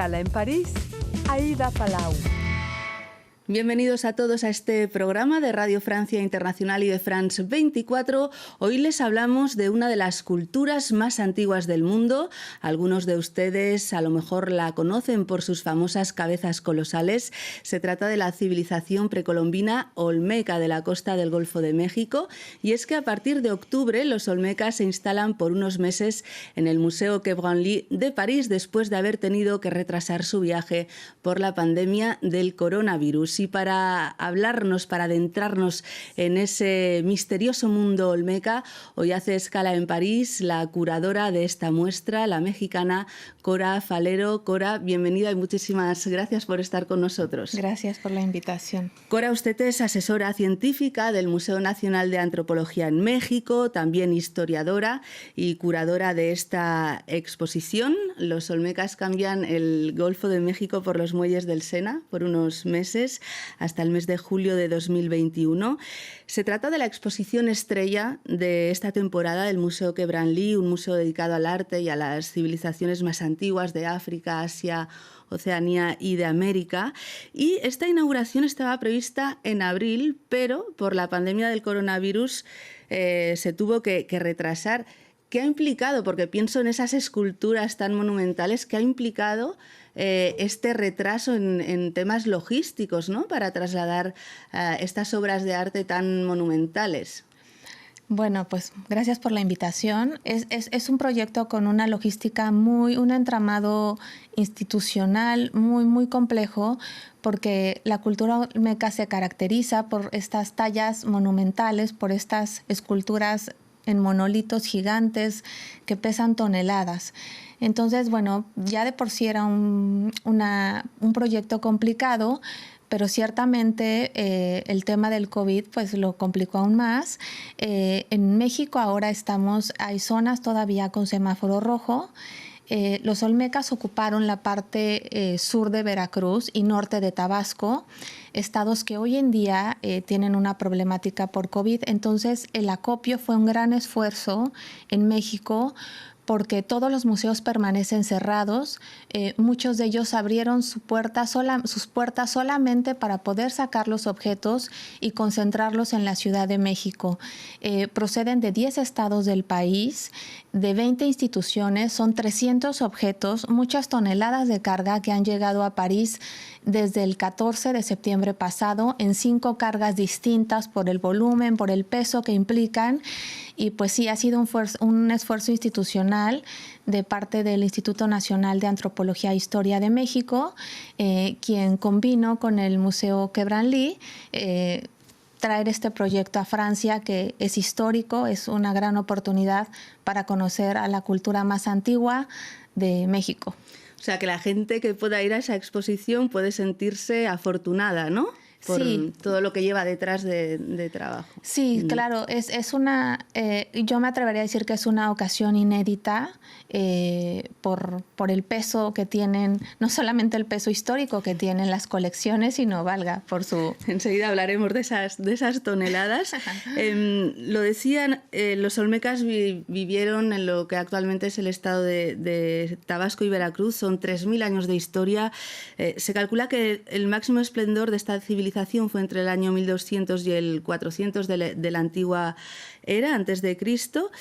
Escala en París, Aida Palau. Bienvenidos a todos a este programa de Radio Francia Internacional y de France 24. Hoy les hablamos de una de las culturas más antiguas del mundo. Algunos de ustedes a lo mejor la conocen por sus famosas cabezas colosales. Se trata de la civilización precolombina olmeca de la costa del Golfo de México. Y es que a partir de octubre los olmecas se instalan por unos meses en el Museo Quai Branly de París después de haber tenido que retrasar su viaje por la pandemia del coronavirus. Y para hablarnos, para adentrarnos en ese misterioso mundo olmeca, hoy hace escala en París la curadora de esta muestra, la mexicana Cora Falero. Cora, bienvenida y muchísimas gracias por estar con nosotros. Gracias por la invitación. Cora, usted es asesora científica del Museo Nacional de Antropología en México, también historiadora y curadora de esta exposición. Los olmecas cambian el Golfo de México por los muelles del Sena por unos meses, hasta el mes de julio de 2021. Se trata de la exposición estrella de esta temporada del Museo Quai Branly, un museo dedicado al arte y a las civilizaciones más antiguas de África, Asia, Oceanía y de América. Y esta inauguración estaba prevista en abril, pero por la pandemia del coronavirus se tuvo que retrasar. ¿Qué ha implicado? Porque pienso en esas esculturas tan monumentales, ¿qué ha implicado este retraso en temas logísticos, ¿no?, para trasladar estas obras de arte tan monumentales? Bueno, pues gracias por la invitación. Es un proyecto con una logística un entramado institucional muy complejo, porque la cultura olmeca se caracteriza por estas tallas monumentales, por estas esculturas en monolitos gigantes que pesan toneladas. Entonces, bueno, ya de por sí era un proyecto complicado, pero ciertamente el tema del COVID pues lo complicó aún más. En México ahora hay zonas todavía con semáforo rojo. Los olmecas ocuparon la parte sur de Veracruz y norte de Tabasco, estados que hoy en día tienen una problemática por COVID. Entonces, el acopio fue un gran esfuerzo en México, porque todos los museos permanecen cerrados. Muchos de ellos abrieron sus puertas solamente para poder sacar los objetos y concentrarlos en la Ciudad de México. Proceden de 10 estados del país, de 20 instituciones, son 300 objetos, muchas toneladas de carga que han llegado a París desde el 14 de septiembre pasado en 5 cargas distintas por el volumen, por el peso que implican. Y pues sí, ha sido un esfuerzo institucional de parte del Instituto Nacional de Antropología e Historia de México, quien combinó con el Museo Quai Branly traer este proyecto a Francia, que es histórico, es una gran oportunidad para conocer a la cultura más antigua de México. O sea, que la gente que pueda ir a esa exposición puede sentirse afortunada, ¿no?, por todo lo que lleva detrás de trabajo. Sí, claro, yo me atrevería a decir que es una ocasión inédita por el peso que tienen, no solamente el peso histórico que tienen las colecciones, sino por su... Enseguida hablaremos de esas toneladas. Lo decían, los olmecas vivieron en lo que actualmente es el estado de Tabasco y Veracruz, son 3.000 años de historia. Se calcula que el máximo esplendor de esta civilización fue entre el año 1200 y el 400 de la antigua era, antes de Cristo.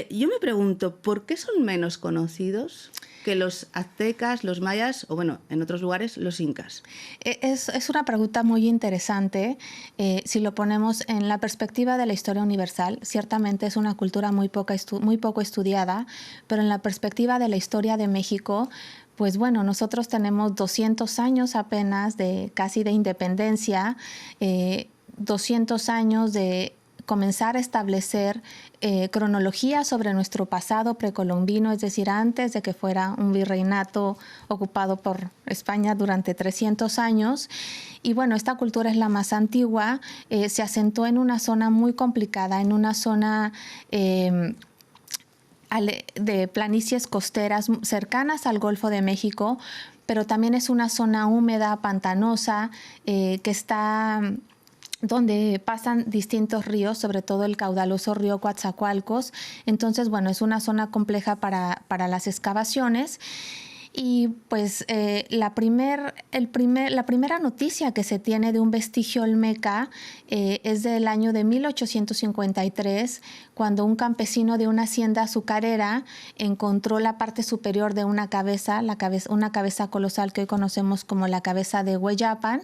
Yo me pregunto, ¿por qué son menos conocidos que los aztecas, los mayas o, bueno, en otros lugares, los incas? Es una pregunta muy interesante. Si lo ponemos en la perspectiva de la historia universal, ciertamente es una cultura muy poco estudiada, pero en la perspectiva de la historia de México, pues bueno, nosotros tenemos 200 años apenas casi de independencia, 200 años de comenzar a establecer cronología sobre nuestro pasado precolombino, es decir, antes de que fuera un virreinato ocupado por España durante 300 años. Y bueno, esta cultura es la más antigua, se asentó en una zona muy complicada, en una zona de planicies costeras cercanas al Golfo de México, pero también es una zona húmeda, pantanosa, que está donde pasan distintos ríos, sobre todo el caudaloso río Coatzacoalcos. Entonces, bueno, es una zona compleja para las excavaciones. Y pues la primera noticia que se tiene de un vestigio olmeca es del año de 1853, cuando un campesino de una hacienda azucarera encontró la parte superior de una cabeza, una cabeza colosal que hoy conocemos como la cabeza de Hueyapan.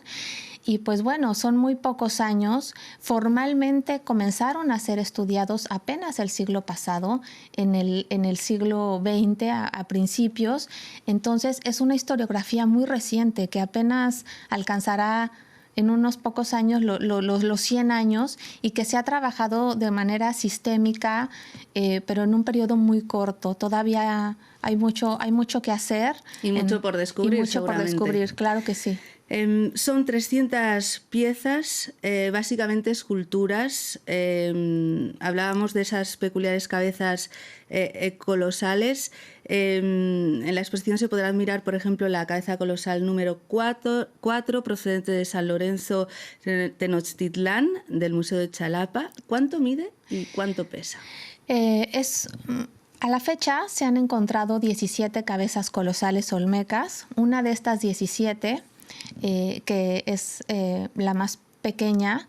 Y pues bueno, son muy pocos años. Formalmente comenzaron a ser estudiados apenas el siglo pasado, en el siglo XX a principios. Entonces es una historiografía muy reciente que apenas alcanzará en unos pocos años los 100 años y que se ha trabajado de manera sistémica, pero en un periodo muy corto. Todavía hay mucho que hacer. Y mucho por descubrir, y mucho por descubrir, claro que sí. Son 300 piezas, básicamente esculturas. Hablábamos de esas peculiares cabezas colosales. En la exposición se podrá admirar, por ejemplo, la cabeza colosal número 4 procedente de San Lorenzo Tenochtitlán, del Museo de Xalapa. ¿Cuánto mide y cuánto pesa? A la fecha se han encontrado 17 cabezas colosales olmecas. Una de estas 17... que es la más pequeña,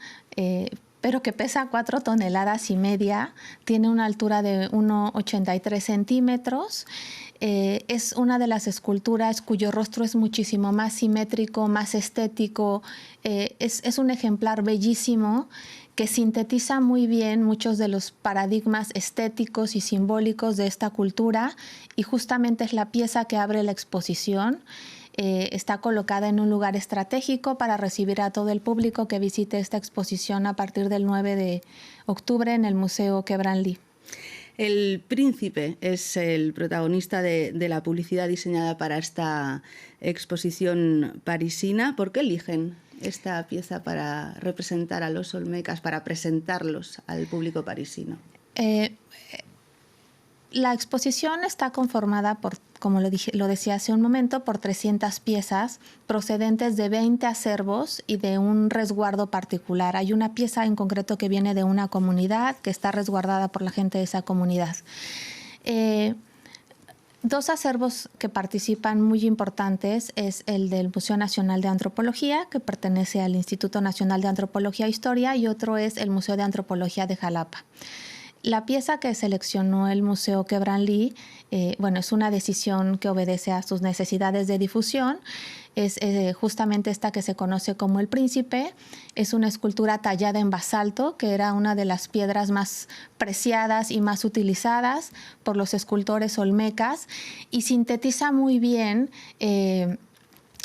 pero que pesa 4,5 toneladas, tiene una altura de 1,83 centímetros. Es una de las esculturas cuyo rostro es muchísimo más simétrico, más estético. Es un ejemplar bellísimo que sintetiza muy bien muchos de los paradigmas estéticos y simbólicos de esta cultura, y justamente es la pieza que abre la exposición. Está colocada en un lugar estratégico para recibir a todo el público que visite esta exposición a partir del 9 de octubre en el Museo Quebran Lee. El príncipe es el protagonista de la publicidad diseñada para esta exposición parisina. ¿Por qué eligen esta pieza para representar a los olmecas, para presentarlos al público parisino? La exposición está conformada por, como lo decía hace un momento, por 300 piezas procedentes de 20 acervos y de un resguardo particular. Hay una pieza en concreto que viene de una comunidad que está resguardada por la gente de esa comunidad. Dos acervos que participan muy importantes es el del Museo Nacional de Antropología, que pertenece al Instituto Nacional de Antropología e Historia, y otro es el Museo de Antropología de Jalapa. La pieza que seleccionó el Museo Quebran Lee, es una decisión que obedece a sus necesidades de difusión. Es justamente esta que se conoce como El Príncipe. Es una escultura tallada en basalto, que era una de las piedras más preciadas y más utilizadas por los escultores olmecas, y sintetiza muy bien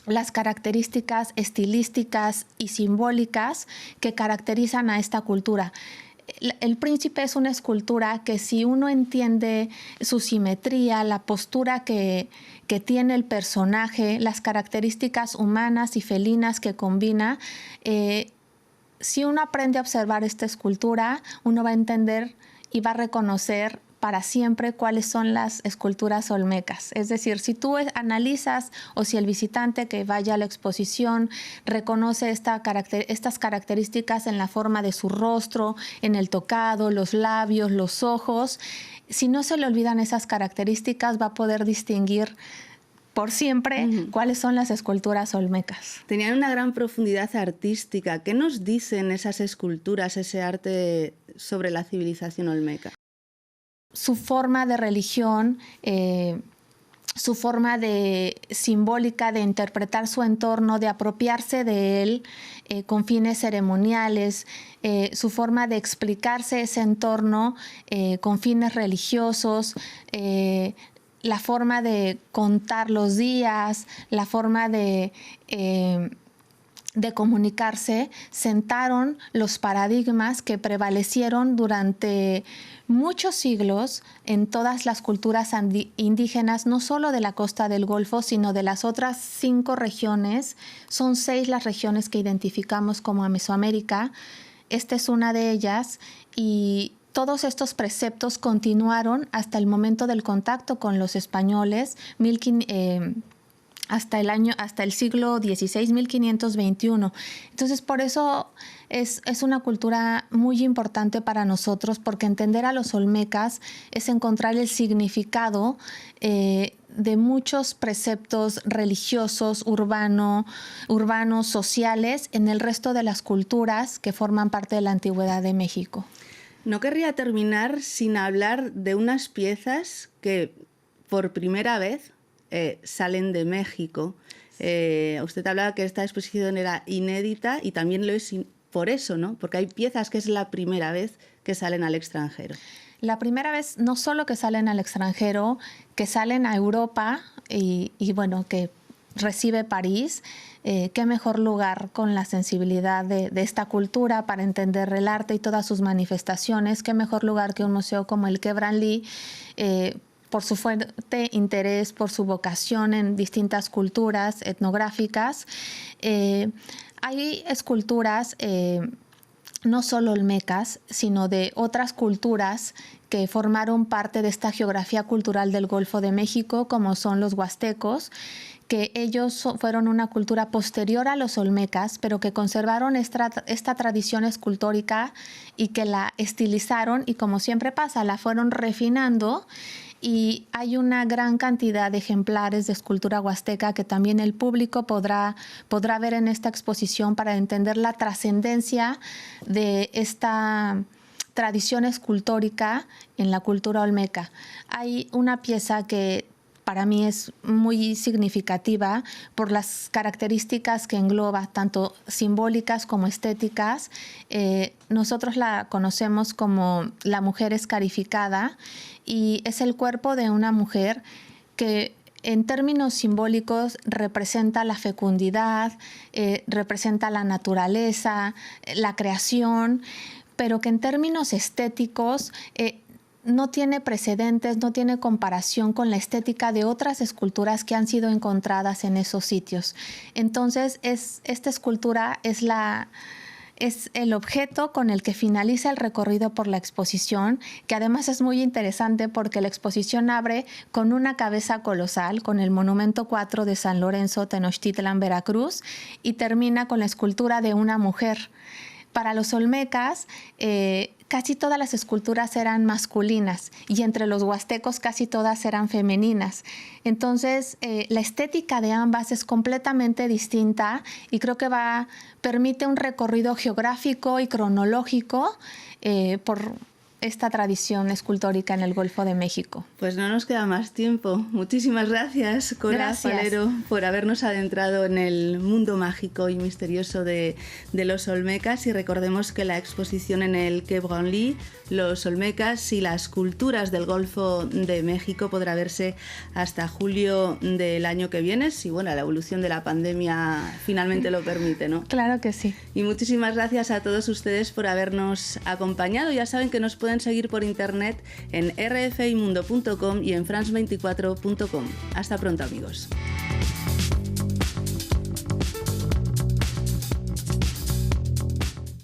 las características estilísticas y simbólicas que caracterizan a esta cultura. El Príncipe es una escultura que, si uno entiende su simetría, la postura que tiene el personaje, las características humanas y felinas que combina, si uno aprende a observar esta escultura, uno va a entender y va a reconocer para siempre cuáles son las esculturas olmecas. Es decir, si tú analizas, o si el visitante que vaya a la exposición reconoce estas características en la forma de su rostro, en el tocado, los labios, los ojos, si no se le olvidan esas características, va a poder distinguir por siempre cuáles son las esculturas olmecas. Tenían una gran profundidad artística. ¿Qué nos dicen esas esculturas, ese arte sobre la civilización olmeca? Su forma de religión, su forma simbólica de interpretar su entorno, de apropiarse de él con fines ceremoniales, su forma de explicarse ese entorno con fines religiosos, la forma de contar los días, la forma de comunicarse, sentaron los paradigmas que prevalecieron durante muchos siglos en todas las culturas indígenas, no solo de la costa del Golfo, sino de las otras 5 regiones. Son 6 las regiones que identificamos como Mesoamérica. Esta es una de ellas, y todos estos preceptos continuaron hasta el momento del contacto con los españoles, hasta el siglo XVI, 1521. Entonces, por eso es una cultura muy importante para nosotros, porque entender a los olmecas es encontrar el significado de muchos preceptos religiosos, urbanos, sociales, en el resto de las culturas que forman parte de la antigüedad de México. No querría terminar sin hablar de unas piezas que por primera vez salen de México. Usted hablaba que esta exposición era inédita y también lo es por eso, ¿no? Porque hay piezas que es la primera vez que salen al extranjero. La primera vez no solo que salen al extranjero, que salen a Europa y bueno, que recibe París. Qué mejor lugar con la sensibilidad de esta cultura para entender el arte y todas sus manifestaciones. Qué mejor lugar que un museo como el Quai Branly, por su fuerte interés, por su vocación en distintas culturas etnográficas. Hay esculturas no solo olmecas, sino de otras culturas que formaron parte de esta geografía cultural del Golfo de México, como son los huastecos, que ellos fueron una cultura posterior a los olmecas, pero que conservaron esta tradición escultórica y que la estilizaron y, como siempre pasa, la fueron refinando. Y hay una gran cantidad de ejemplares de escultura huasteca que también el público podrá ver en esta exposición para entender la trascendencia de esta tradición escultórica en la cultura olmeca. Hay una pieza que para mí es muy significativa por las características que engloba, tanto simbólicas como estéticas. Nosotros la conocemos como la mujer escarificada y es el cuerpo de una mujer que en términos simbólicos representa la fecundidad, representa la naturaleza, la creación, pero que en términos estéticos no tiene precedentes, no tiene comparación con la estética de otras esculturas que han sido encontradas en esos sitios. Entonces, esta escultura es el objeto con el que finaliza el recorrido por la exposición, que además es muy interesante porque la exposición abre con una cabeza colosal, con el Monumento 4 de San Lorenzo, Tenochtitlan, Veracruz, y termina con la escultura de una mujer. Para los olmecas, casi todas las esculturas eran masculinas y entre los huastecos casi todas eran femeninas. Entonces, la estética de ambas es completamente distinta y creo que permite un recorrido geográfico y cronológico por esta tradición escultórica en el Golfo de México. Pues no nos queda más tiempo. Muchísimas gracias, Cora Falero, por habernos adentrado en el mundo mágico y misterioso de los olmecas. Y recordemos que la exposición en el Quai Branly, los olmecas y las culturas del Golfo de México, podrá verse hasta julio del año que viene, si bueno, la evolución de la pandemia finalmente lo permite, ¿no? Claro que sí. Y muchísimas gracias a todos ustedes por habernos acompañado. Ya saben que nos pueden seguir por internet en rfimundo.com y en france24.com. Hasta pronto, amigos.